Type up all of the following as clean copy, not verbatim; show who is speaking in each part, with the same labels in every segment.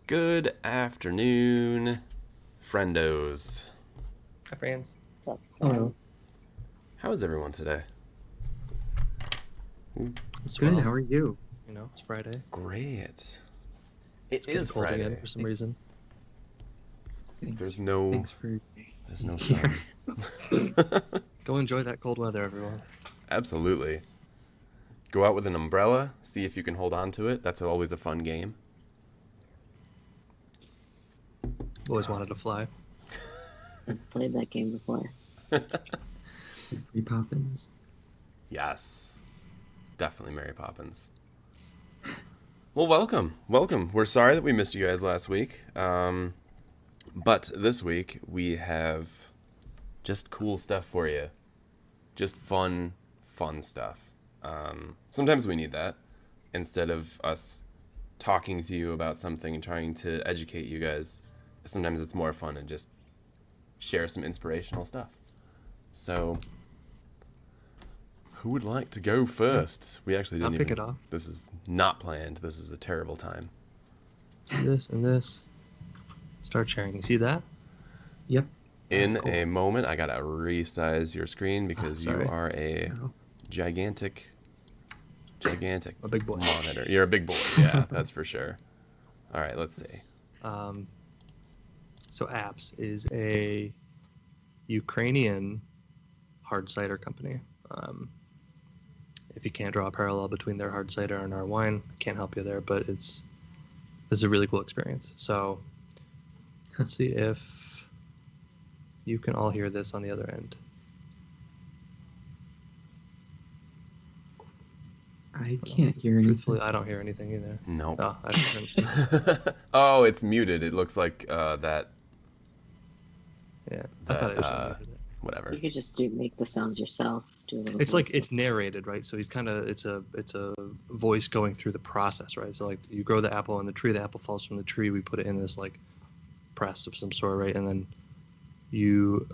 Speaker 1: Good afternoon, friendos.
Speaker 2: Hi, friends.
Speaker 3: What's up?
Speaker 4: Hello.
Speaker 1: How is everyone today?
Speaker 2: It's
Speaker 4: Good.
Speaker 2: well,
Speaker 4: How are you?
Speaker 2: You know, it's Friday.
Speaker 1: Great. It
Speaker 2: Getting
Speaker 1: is
Speaker 2: cold again
Speaker 1: Friday.
Speaker 2: for some reason.
Speaker 1: There's no
Speaker 4: Thanks for
Speaker 1: sun.
Speaker 2: Go enjoy that cold weather, everyone.
Speaker 1: Absolutely. Go out with an umbrella, see if you can hold on to it. That's always a fun game.
Speaker 2: Always wanted to fly.
Speaker 3: I've played that game before.
Speaker 4: Free Poppins.
Speaker 1: Yes. Definitely Mary Poppins. Well, welcome. We're sorry that we missed you guys last week. But this week we have just cool stuff for you. Just fun stuff. Sometimes we need that instead of us talking to you about something and trying to educate you guys. Sometimes it's more fun and just share some inspirational stuff. So, who would like to go first? We actually didn't
Speaker 2: I'll pick it off.
Speaker 1: This is not planned. This is a terrible time.
Speaker 2: This and this. Start sharing. You see that?
Speaker 4: Yep.
Speaker 1: In
Speaker 2: Cool.
Speaker 1: a moment, I gotta resize your screen because you
Speaker 2: sorry.
Speaker 1: are a
Speaker 4: Wow.
Speaker 1: gigantic
Speaker 2: A big boy.
Speaker 1: monitor. You're a big boy, yeah, that's for sure. All right, let's see.
Speaker 2: So Apps is a Ukrainian hard cider company. If you can't draw a parallel between their hard cider and our wine, I can't help you there, but it's a really cool experience. So let's see if you can all hear this on the other end.
Speaker 4: I can't hear anything.
Speaker 2: Truthfully, I don't hear anything either.
Speaker 1: Nope.
Speaker 2: Oh, I heard.
Speaker 1: Oh, it's muted. It looks like that.
Speaker 2: Yeah, I thought it was muted.
Speaker 1: Whatever.
Speaker 3: You could just make the sounds yourself. Do a little
Speaker 2: It's like
Speaker 3: voice.
Speaker 2: it's narrated, right? So he's kind of it's a voice going through the process, right? So like you grow the apple in the tree, the apple falls from the tree, we put it in this like press of some sort, right? And then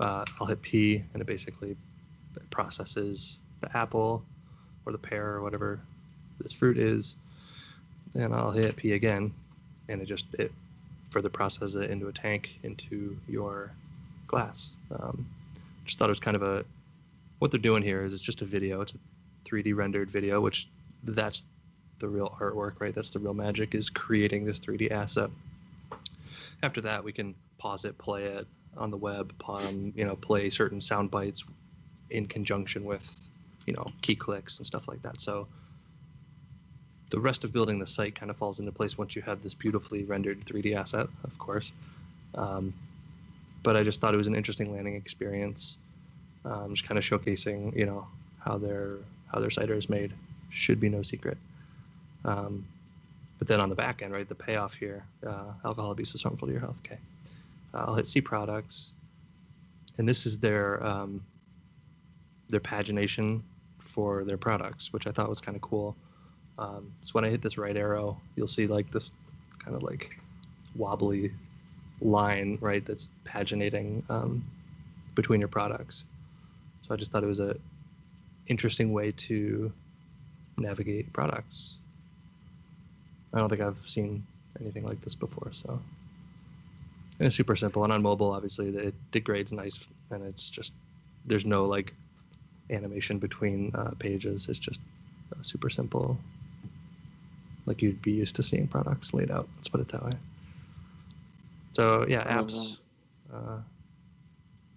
Speaker 2: I'll hit P, and it basically processes the apple or the pear or whatever this fruit is. And I'll hit P again, and it further processes it into a tank into your glass. Just thought it was kind of what they're doing here is it's just a video. It's a 3D rendered video, which that's the real artwork, right? That's the real magic, is creating this 3D asset. After that, we can pause it, play it on the web, play certain sound bites in conjunction with, key clicks and stuff like that. So the rest of building the site kind of falls into place once you have this beautifully rendered 3D asset, of course. But I just thought it was an interesting landing experience. Just kind of showcasing, how their cider is made. Should be no secret. But then on the back end, right, the payoff here, alcohol abuse is harmful to your health. Okay, I'll hit C products, and this is their pagination for their products, which I thought was kind of cool. So when I hit this right arrow, you'll see like this kind of like wobbly line, right, that's paginating between your products. So I just thought it was a interesting way to navigate products. I don't think I've seen anything like this before, so. And it's super simple, and on mobile, obviously, it degrades nice, and it's just, there's no like animation between pages. It's just super simple, like you'd be used to seeing products laid out. Let's put it that way. So yeah,
Speaker 3: I love
Speaker 2: Apps,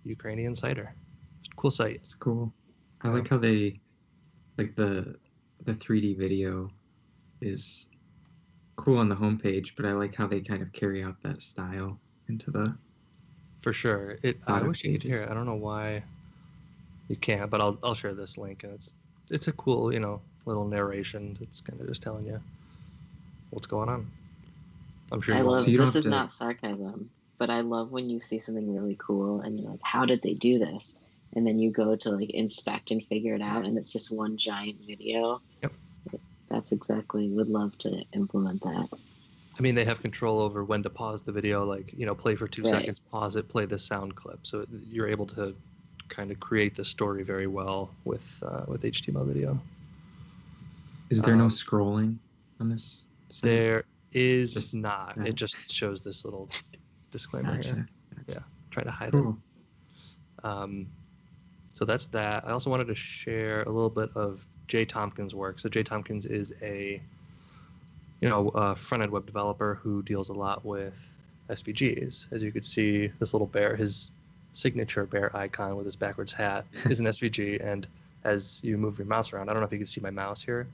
Speaker 2: Ukrainian cider, cool site.
Speaker 4: It's cool. I like how they, like the 3D video is cool on the homepage, but I like how they kind of carry out that style into the.
Speaker 2: For sure. I
Speaker 4: Product
Speaker 2: wish you could hear
Speaker 4: pages.
Speaker 2: it. I don't know why you can't, but I'll share this link, and it's a cool, little narration. It's kind of just telling you what's going on. I'm sure
Speaker 3: I
Speaker 2: you
Speaker 3: love.
Speaker 4: So you don't
Speaker 3: This
Speaker 4: have
Speaker 3: is
Speaker 4: to-
Speaker 3: not sarcasm, but I love when you see something really cool and you're like, "How did they do this?" And then you go to like inspect and figure it out, and it's just one giant video.
Speaker 2: Yep.
Speaker 3: That's exactly. Would love to implement that.
Speaker 2: I mean, they have control over when to pause the video, like, play for 2
Speaker 3: Right.
Speaker 2: seconds, pause it, play the sound clip. So you're able to kind of create the story very well with HTML video.
Speaker 4: Is there no
Speaker 2: Um,
Speaker 4: scrolling on this site?
Speaker 2: There is
Speaker 4: Just
Speaker 2: not.
Speaker 4: that.
Speaker 2: It just shows this little disclaimer here.
Speaker 4: Gotcha.
Speaker 2: Yeah, try to hide
Speaker 4: Cool.
Speaker 2: it. So that's that. I also wanted to share a little bit of Jay Tompkins' work. So Jay Tompkins is a front-end web developer who deals a lot with SVGs. As you could see, this little bear, his signature bear icon with his backwards hat is an SVG. And as you move your mouse around, I don't know if you can see my mouse here,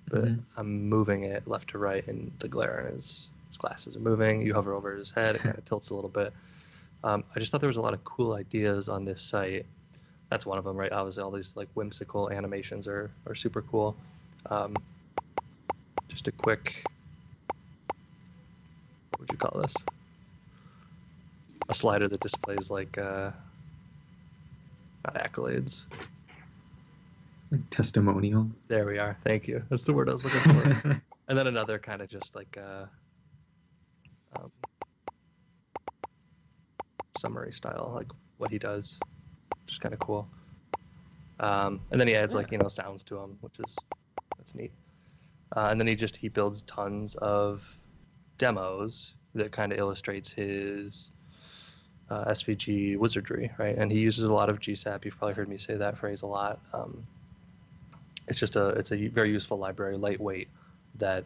Speaker 2: but I'm moving it left to right, and the glare in his glasses are moving. You hover over his head, it kind of tilts a little bit. I just thought there was a lot of cool ideas on this site. That's one of them, right? Obviously, all these like whimsical animations are super cool. Just a quick, what would you call this? A slider that displays like not accolades.
Speaker 4: Testimonial.
Speaker 2: There we are. Thank you. That's the word I was looking for. And then another kind of just like summary style, like what he does, which is kind of cool. And then he adds like sounds to them, that's neat. And then he builds tons of demos that kind of illustrates his SVG wizardry, right? And he uses a lot of GSAP. You've probably heard me say that phrase a lot. It's a very useful library, lightweight, that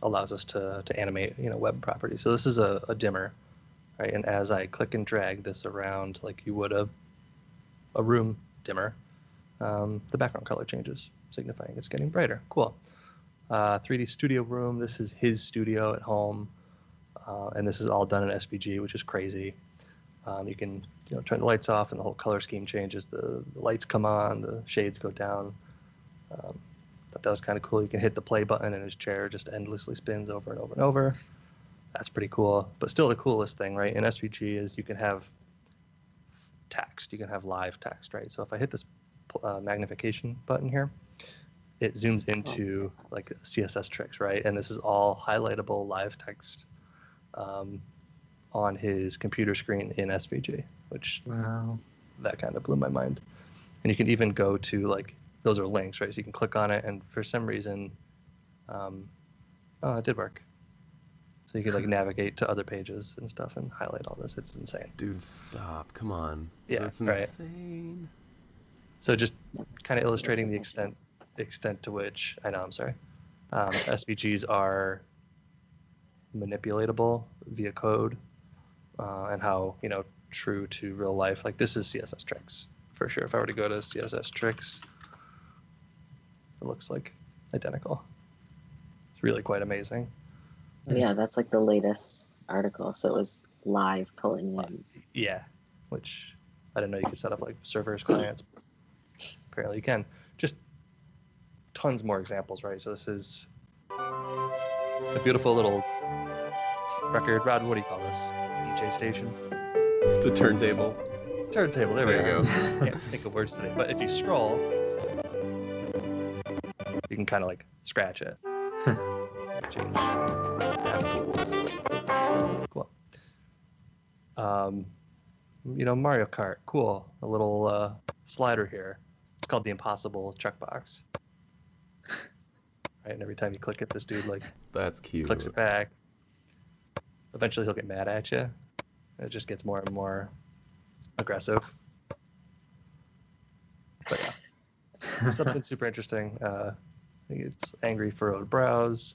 Speaker 2: allows us to animate web properties. So this is a dimmer, right? And as I click and drag this around like you would a room dimmer, the background color changes, signifying it's getting brighter. Cool. 3D studio room. This is his studio at home, and this is all done in SVG, which is crazy. You can turn the lights off, and the whole color scheme changes. The lights come on, the shades go down. Thought that was kind of cool. You can hit the play button, and his chair just endlessly spins over and over and over. That's pretty cool. But still, the coolest thing, right, in SVG is you can have text. You can have live text, right? So if I hit this magnification button here, it zooms into like CSS tricks, right? And this is all highlightable live text on his computer screen in SVG, which that kind of blew my mind. And you can even go to like, those are links, right? So you can click on it, and for some reason, it did work. So you can like navigate to other pages and stuff and highlight all this. It's insane.
Speaker 1: Dude, stop. Come on.
Speaker 2: Yeah,
Speaker 1: that's insane.
Speaker 2: Right. So just kind of illustrating the extent to which, I know, I'm sorry, SVGs are manipulatable via code, and how, true to real life. Like this is CSS tricks for sure. If I were to go to CSS tricks, it looks like identical. It's really quite amazing.
Speaker 3: Yeah, that's like the latest article. So it was live pulling in.
Speaker 2: Yeah, which I didn't know you could set up like servers, clients. Apparently you can. Just tons more examples, right? So this is a beautiful little record. Rod, what do you call this? DJ station?
Speaker 1: It's a turntable.
Speaker 2: Turntable, there we
Speaker 1: go.
Speaker 2: Can't think of words today. But if you scroll, you can kind of like scratch it. Change.
Speaker 1: That's cool.
Speaker 2: Cool. Mario Kart, cool. A little slider here. It's called the impossible checkbox. Right, and every time you click it, this dude like
Speaker 1: that's cute.
Speaker 2: Clicks it back. Eventually, he'll get mad at you. It just gets more and more aggressive. But yeah, something super interesting. I think it's angry furrowed brows.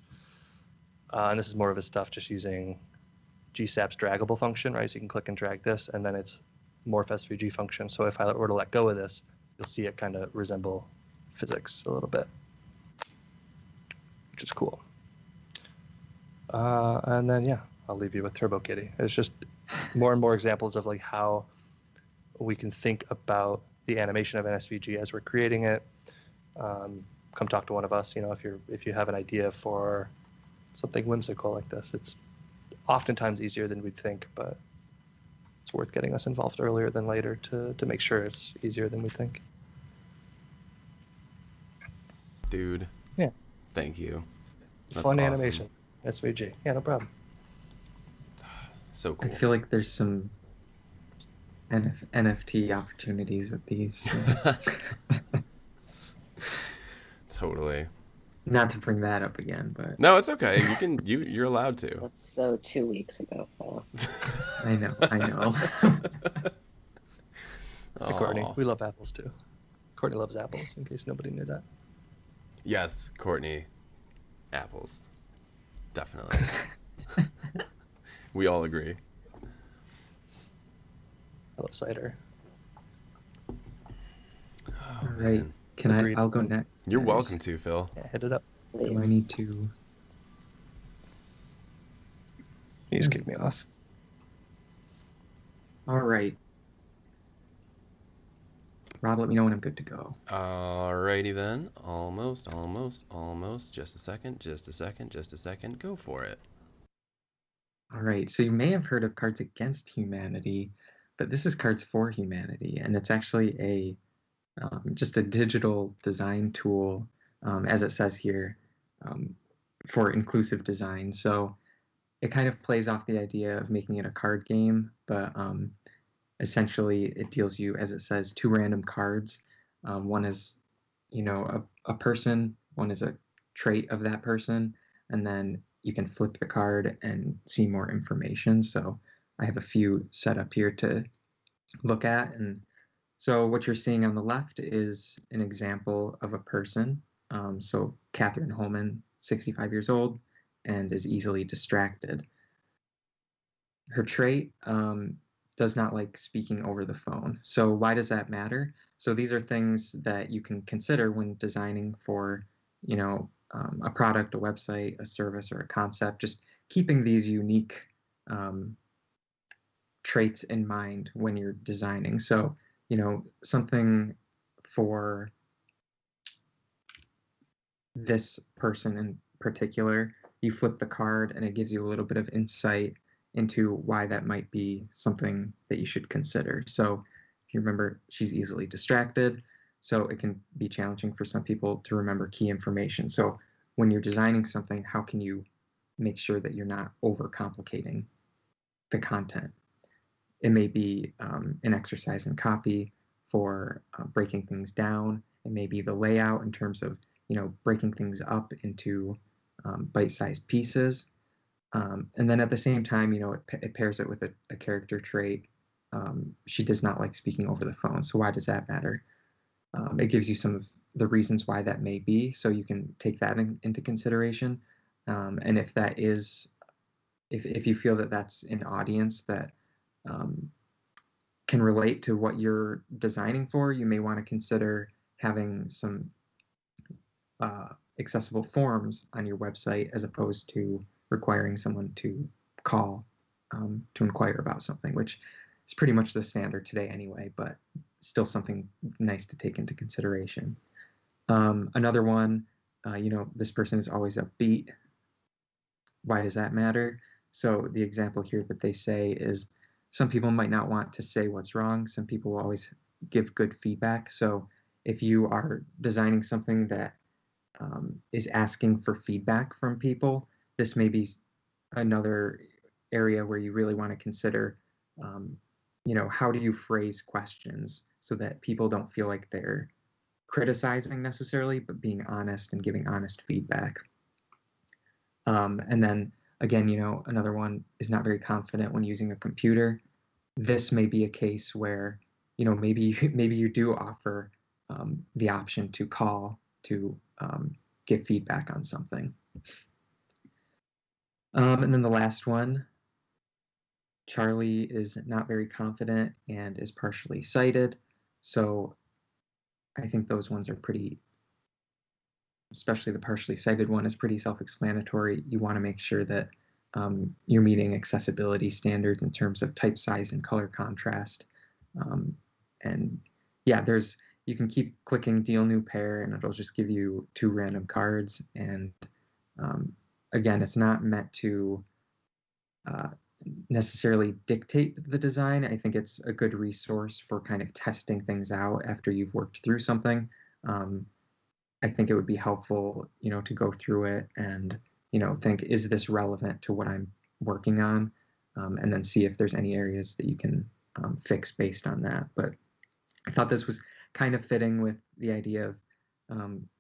Speaker 2: And this is more of his stuff, just using GSAP's draggable function, right? So you can click and drag this, and then it's morph SVG function. So if I were to let go of this, you'll see it kind of resemble physics a little bit, which is cool. And then, yeah, I'll leave you with Turbo Kitty. It's just more and more examples of like how we can think about the animation of an SVG as we're creating it. Come talk to one of us, if you have an idea for something whimsical like this. It's oftentimes easier than we'd think, but it's worth getting us involved earlier than later to make sure it's easier than we think.
Speaker 1: Dude.
Speaker 2: Yeah.
Speaker 1: Thank you. That's
Speaker 2: Fun
Speaker 1: awesome.
Speaker 2: animation. SVG. Yeah, no problem.
Speaker 1: So cool.
Speaker 4: I feel like there's some NFT opportunities with these.
Speaker 1: Totally.
Speaker 4: Not to bring that up again, but
Speaker 1: No, it's okay. You're allowed to.
Speaker 3: That's so 2 weeks ago, Phil.
Speaker 4: I know.
Speaker 2: Hey, Courtney,
Speaker 1: Aw.
Speaker 2: we love apples too. Courtney loves apples, in case nobody knew that.
Speaker 1: Yes, Courtney. Apples. Definitely. We all agree.
Speaker 2: I love cider.
Speaker 1: Oh,
Speaker 4: All right.
Speaker 1: man.
Speaker 4: Can
Speaker 2: Agreed.
Speaker 4: I'll go next.
Speaker 1: You're
Speaker 4: guys.
Speaker 1: welcome to, Phil.
Speaker 2: Yeah, hit it up.
Speaker 4: Do I
Speaker 3: Please.
Speaker 4: need to?
Speaker 2: You just kicked me off.
Speaker 4: All right. Rob, let me know when I'm good to go.
Speaker 1: Alrighty then. Almost. Just a second. Go for it.
Speaker 4: All right. So you may have heard of Cards Against Humanity, but this is Cards for Humanity, and it's actually just a digital design tool, as it says here, for inclusive design. So it kind of plays off the idea of making it a card game, but essentially it deals you, as it says, 2 random cards. One is, a person, one is a trait of that person, and then you can flip the card and see more information. So I have a few set up here to look at. And so what you're seeing on the left is an example of a person. So Catherine Holman, 65 years old, and is easily distracted. Her trait does not like speaking over the phone. So why does that matter? So these are things that you can consider when designing for, a product, a website, a service, or a concept. Just keeping these unique traits in mind when you're designing. So, something for this person in particular, you flip the card and it gives you a little bit of insight into why that might be something that you should consider. So if you remember, she's easily distracted, so it can be challenging for some people to remember key information. So when you're designing something, how can you make sure that you're not overcomplicating the content? It may be an exercise in copy for breaking things down. It may be the layout in terms of breaking things up into bite-sized pieces. And then at the same time, it pairs it with a character trait. She does not like speaking over the phone. So why does that matter? It gives you some of the reasons why that may be, so you can take that into consideration. And if that is, if you feel that that's an audience that can relate to what you're designing for, you may want to consider having some accessible forms on your website as opposed to requiring someone to call to inquire about something, which is pretty much the standard today anyway, but still something nice to take into consideration. Another one, this person is always upbeat. Why does that matter? So the example here that they say is, some people might not want to say what's wrong. Some people will always give good feedback. So if you are designing something that is asking for feedback from people, this may be another area where you really want to consider, how do you phrase questions so that people don't feel like they're criticizing necessarily, but being honest and giving honest feedback. And then again, another one is not very confident when using a computer. This may be a case where, maybe you do offer the option to call to give feedback on something. And then the last one, Charlie is not very confident and is partially sighted. So I think those ones are pretty, especially the partially sighted one, is pretty self-explanatory. You want to make sure that you're meeting accessibility standards in terms of type size and color contrast. And yeah, you can keep clicking deal new pair and it'll just give you 2 random cards. And again, it's not meant to necessarily dictate the design. I think it's a good resource for kind of testing things out after you've worked through something. I think it would be helpful, to go through it and, think, is this relevant to what I'm working on? And then see if there's any areas that you can fix based on that. But I thought this was kind of fitting with the idea of,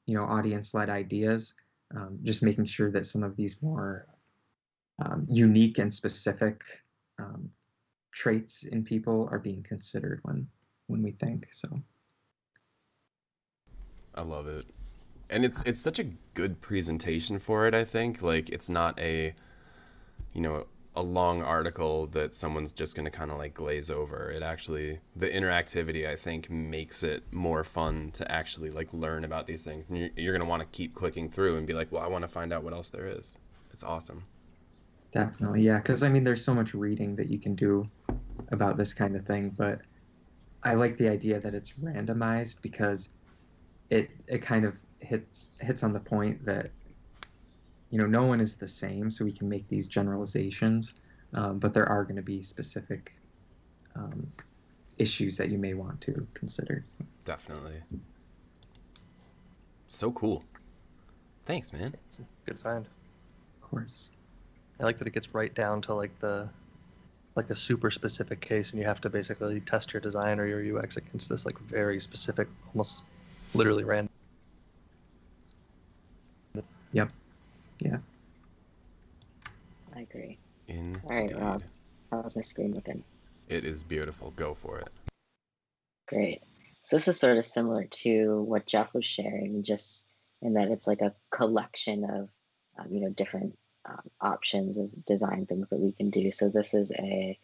Speaker 4: audience-led ideas. just making sure that some of these more unique and specific traits in people are being considered when we think. So
Speaker 1: I love it. And it's such a good presentation for it, I think. Like, it's not a, you know, a long article that someone's just going to kind of like glaze over. It actually, the interactivity, I think, makes it more fun to actually like learn about these things. And you're going to want to keep clicking through and be like, well, I want to find out what else there is. It's awesome.
Speaker 4: definitely, yeah, because I mean, there's so much reading that you can do about this kind of thing, but I like the idea that it's randomized because it kind of hits on the point that no one is the same, so we can make these generalizations, but there are going to be specific um, issues that you may want to consider. So.
Speaker 1: Definitely. So cool. Thanks, man.
Speaker 2: It's a good find.
Speaker 4: Of course.
Speaker 2: I like that it gets right down to like a super specific case, and you have to basically test your design or your UX against this like very specific, almost literally random.
Speaker 4: Yep. Yeah.
Speaker 3: I agree.
Speaker 1: Indeed.
Speaker 3: All right, Rob. How's my screen looking?
Speaker 1: It is beautiful. Go for it.
Speaker 3: Great. So this is sort of similar to what Jeff was sharing, just in that it's like a collection of, different options of design things that we can do. So this is a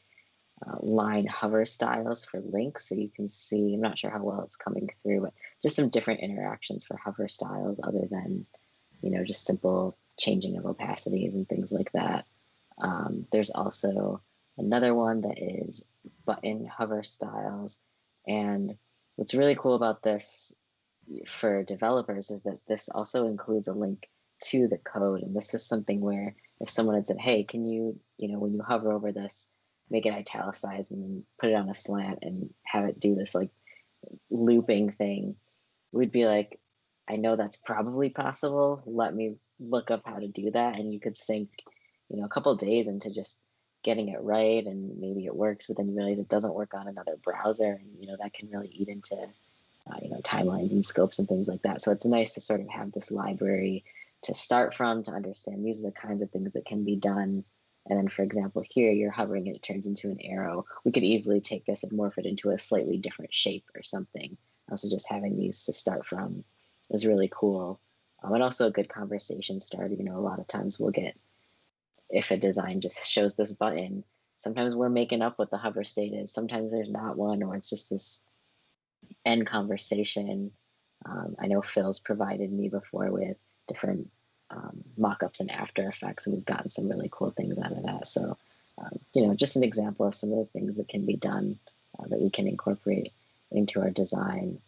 Speaker 3: line hover styles for links. So you can see, I'm not sure how well it's coming through, but just some different interactions for hover styles other than, just simple changing of opacities and things like that. There's also another one that is button hover styles. And what's really cool about this for developers is that this also includes a link to the code. And this is something where if someone had said, hey, can you, when you hover over this, make it italicized and then put it on a slant and have it do this like looping thing, we'd be like, I know that's probably possible. Let me look up how to do that. And you could sink, a couple days into just getting it right, and maybe it works, but then you realize it doesn't work on another browser, and that can really eat into timelines and scopes and things like that. So it's nice to sort of have this library to start from, to understand these are the kinds of things that can be done. And then, for example, here you're hovering and it turns into an arrow. We could easily take this and morph it into a slightly different shape or something. So just having these to start from is really cool. And also a good conversation starter. A lot of times we'll get, if a design just shows this button, sometimes we're making up what the hover state is. Sometimes there's not one, or it's just this end conversation. I know Phil's provided me before with different mock-ups in After Effects, and we've gotten some really cool things out of that. So, just an example of some of the things that can be done that we can incorporate into our design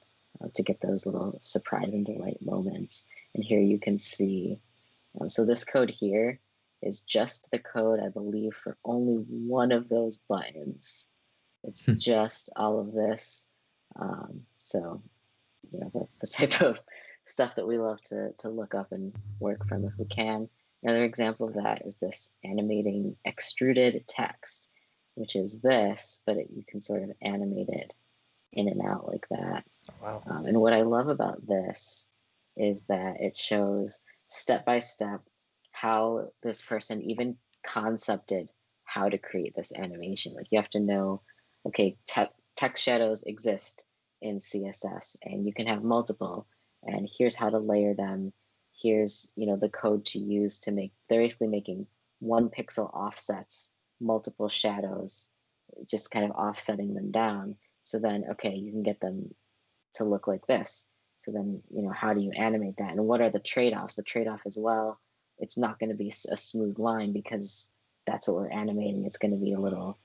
Speaker 3: to get those little surprise and delight moments. And here you can see, so this code here is just the code, I believe, for only one of those buttons. It's just all of this. So, that's the type of stuff that we love to look up and work from if we can. Another example of that is this animating extruded text, which is this, but you can sort of animate it in and out like that.
Speaker 2: Wow.
Speaker 3: And what I love about this is that it shows step by step how this person even concepted how to create this animation. Like, you have to know, okay, text shadows exist in CSS, and you can have multiple, and here's how to layer them. Here's, the code to use to make, they're basically making 1 pixel offsets, multiple shadows, just kind of offsetting them down. So then, okay, you can get them to look like this. So then, how do you animate that? And what are the trade-offs? The trade-off as well, it's not going to be a smooth line because that's what we're animating. It's going to be a little,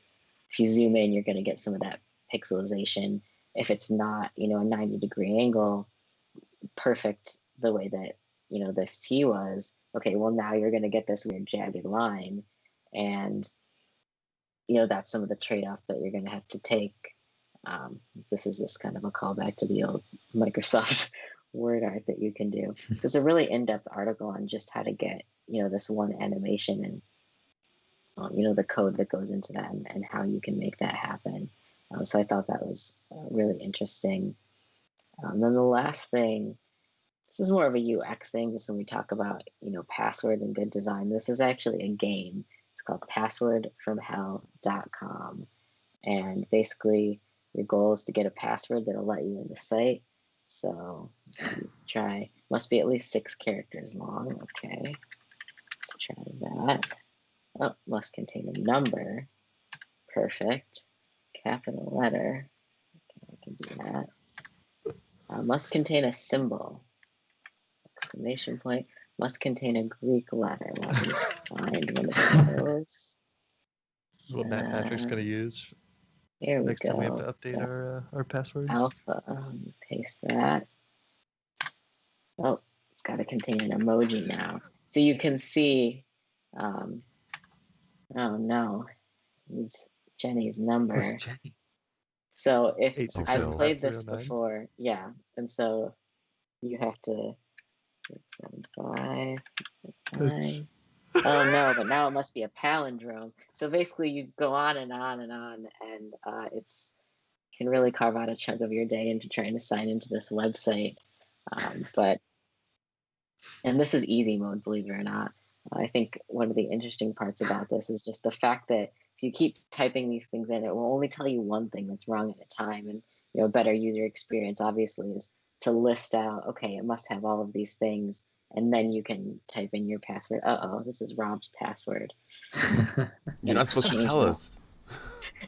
Speaker 3: if you zoom in, you're going to get some of that pixelization. If it's not, a 90-degree angle, perfect the way that, this T was, okay, well, now you're going to get this weird jagged line. And, that's some of the trade-off that you're going to have to take. This is just kind of a callback to the old Microsoft word art that you can do. So it's a really in-depth article on just how to get, this one animation and, the code that goes into that and how you can make that happen. So I thought that was really interesting. Then the last thing this is more of a UX thing, just when we talk about, passwords and good design. This is actually a game. It's called passwordfromhell.com. And basically, your goal is to get a password that'll let you in the site. So you try, must be at least 6 characters long. Okay, let's try that. Oh, must contain a number. Perfect. Capital letter. Okay, I can do that. Must contain a symbol. Exclamation point. Must contain a Greek letter. Let me find one of those.
Speaker 2: This is what Matt Patrick's going to use
Speaker 3: Here we
Speaker 2: next
Speaker 3: go.
Speaker 2: time we have to update our passwords.
Speaker 3: Alpha. Paste that. Oh, it's got to contain an emoji now. So you can see. Oh no, it's Jenny's number.
Speaker 4: Where's Jenny?
Speaker 3: So if
Speaker 2: 867
Speaker 3: I've played this
Speaker 2: 5309.
Speaker 3: before, yeah, and so you have to 875.
Speaker 2: It's-
Speaker 3: Oh no, but now it must be a palindrome. So basically, you go on and on and on, and it's can really carve out a chunk of your day into trying to sign into this website. And this is easy mode, believe it or not. I think one of the interesting parts about this is just the fact that if you keep typing these things in, it will only tell you one thing that's wrong at a time. And a better user experience, obviously, is to list out, okay, it must have all of these things, and then you can type in your password. This is Rob's password.
Speaker 1: You're not supposed to tell
Speaker 3: that.
Speaker 1: us.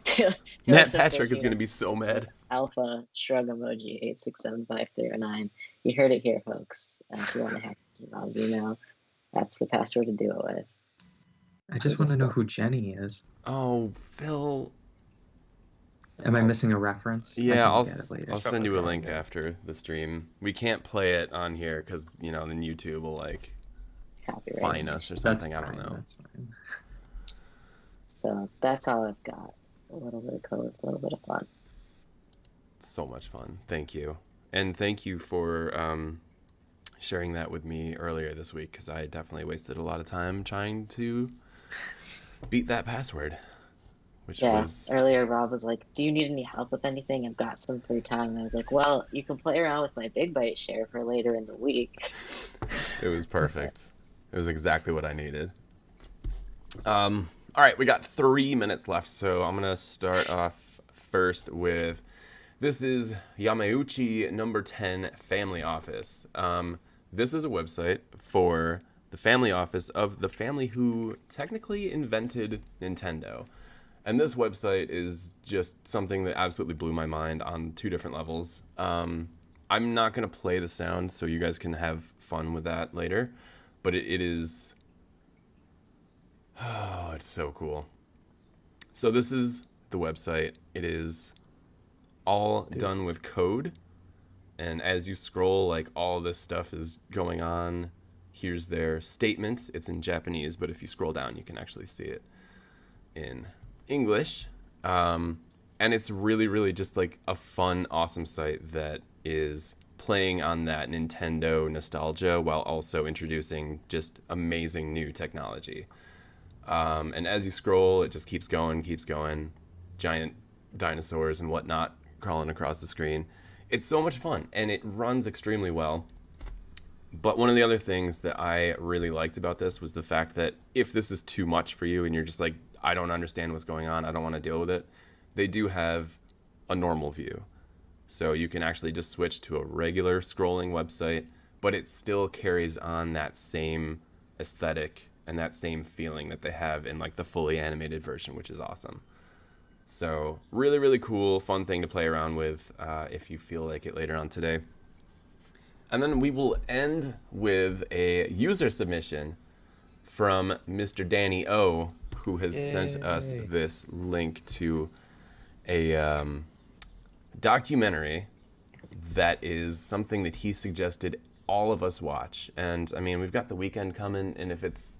Speaker 3: Taylor
Speaker 1: Matt
Speaker 3: says
Speaker 1: Patrick is
Speaker 3: here,
Speaker 1: going to be so mad.
Speaker 3: Alpha shrug emoji 8675309. You heard it here, folks. If you want to hack Rob's email, that's the password to do it with.
Speaker 4: I just want to know who Jenny is.
Speaker 1: Oh, Phil.
Speaker 4: Am I missing a reference?
Speaker 1: Yeah,
Speaker 4: I
Speaker 1: I'll
Speaker 4: can get it later.
Speaker 1: I'll send you a link
Speaker 2: Yeah.
Speaker 1: after the stream. We can't play it on here because then YouTube will
Speaker 3: Copyright.
Speaker 1: fine us or
Speaker 4: That's
Speaker 1: something. I
Speaker 4: fine,
Speaker 1: don't know.
Speaker 4: That's fine.
Speaker 3: So that's all I've got. A little bit of code, a little bit of fun.
Speaker 1: So much fun. Thank you, and thank you for sharing that with me earlier this week, because I definitely wasted a lot of time trying to beat that password, which was
Speaker 3: Earlier Rob was like, do you need any help with anything? I've got some free time. And I was like, well, you can play around with my big byte share for later in the week.
Speaker 1: It was perfect. It was exactly what I needed. All right, we got 3 minutes left, so I'm gonna start off first with, this is Yamauchi number 10 Family Office. This is a website for the family office of the family who technically invented Nintendo. And this website is just something that absolutely blew my mind on 2 different levels. I'm not going to play the sound, so you guys can have fun with that later. But it is... Oh, it's so cool. So this is the website. It is all done with code. And as you scroll, all this stuff is going on. Here's their statement. It's in Japanese, but if you scroll down, you can actually see it in English. And it's really, really just a fun, awesome site that is playing on that Nintendo nostalgia while also introducing just amazing new technology. And as you scroll, it just keeps going. Giant dinosaurs and whatnot crawling across the screen. It's so much fun, and it runs extremely well. But one of the other things that I really liked about this was the fact that if this is too much for you and you're just I don't understand what's going on, I don't want to deal with it, they do have a normal view. So you can actually just switch to a regular scrolling website, but it still carries on that same aesthetic and that same feeling that they have in the fully animated version, which is awesome. So really, really cool, fun thing to play around with if you feel like it later on today. And then we will end with a user submission from Mr. Danny O, who has sent us this link to a documentary that is something that he suggested all of us watch. And I mean, we've got the weekend coming, and if it's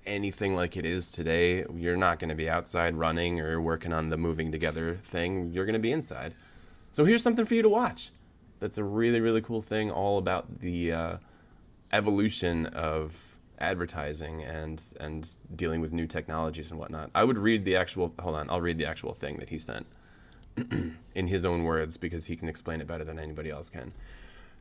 Speaker 1: anything like it is today, you're not going to be outside running or working on the moving together thing. You're going to be inside. So here's something for you to watch. That's a really, really cool thing, all about the evolution of advertising and dealing with new technologies and whatnot. I would read the actual, I'll read the actual thing that he sent in his own words, because he can explain it better than anybody else can.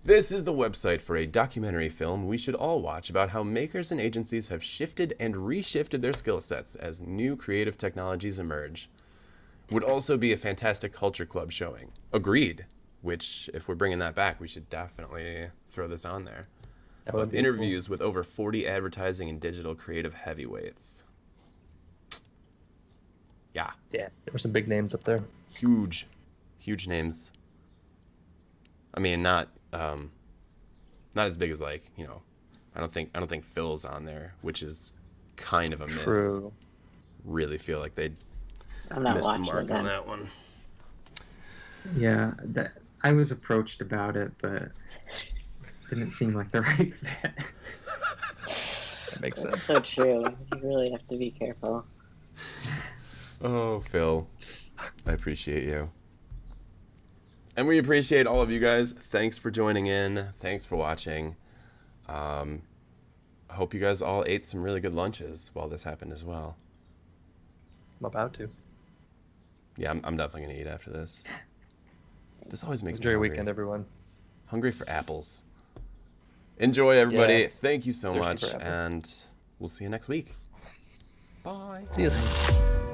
Speaker 1: This is the website for a documentary film we should all watch about how makers and agencies have shifted and reshifted their skill sets as new creative technologies emerge. Would also be a fantastic culture club showing. Agreed. Which, if we're bringing that back, we should definitely throw this on there.
Speaker 2: That would be
Speaker 1: Interviews with over 40 advertising and digital creative heavyweights. Yeah.
Speaker 2: Yeah, there were some big names up there.
Speaker 1: Huge names. I mean, not as big as, like, you know, I don't think Phil's on there, which is kind of a miss.
Speaker 2: True.
Speaker 1: Really feel like they
Speaker 3: I'm not
Speaker 1: missed the
Speaker 3: watching
Speaker 1: mark
Speaker 3: it
Speaker 1: on
Speaker 3: then.
Speaker 1: that one.
Speaker 4: Yeah, I was approached about it, but didn't seem like the right fit.
Speaker 2: That makes
Speaker 3: That's
Speaker 2: sense.
Speaker 3: so true. You really have to be careful.
Speaker 1: Oh, Phil, I appreciate you. And we appreciate all of you guys. Thanks for joining in. Thanks for watching. I hope you guys all ate some really good lunches while this happened as well.
Speaker 2: I'm about to.
Speaker 1: Yeah, I'm definitely going to eat after this. This always makes
Speaker 2: Enjoy
Speaker 1: me
Speaker 2: your
Speaker 1: hungry.
Speaker 2: weekend, everyone.
Speaker 1: Hungry for apples. Enjoy, everybody.
Speaker 2: Yeah.
Speaker 1: Thank you so
Speaker 2: Thirsty
Speaker 1: much,
Speaker 2: for apples.
Speaker 1: and we'll see you next week. Bye.
Speaker 2: See you soon.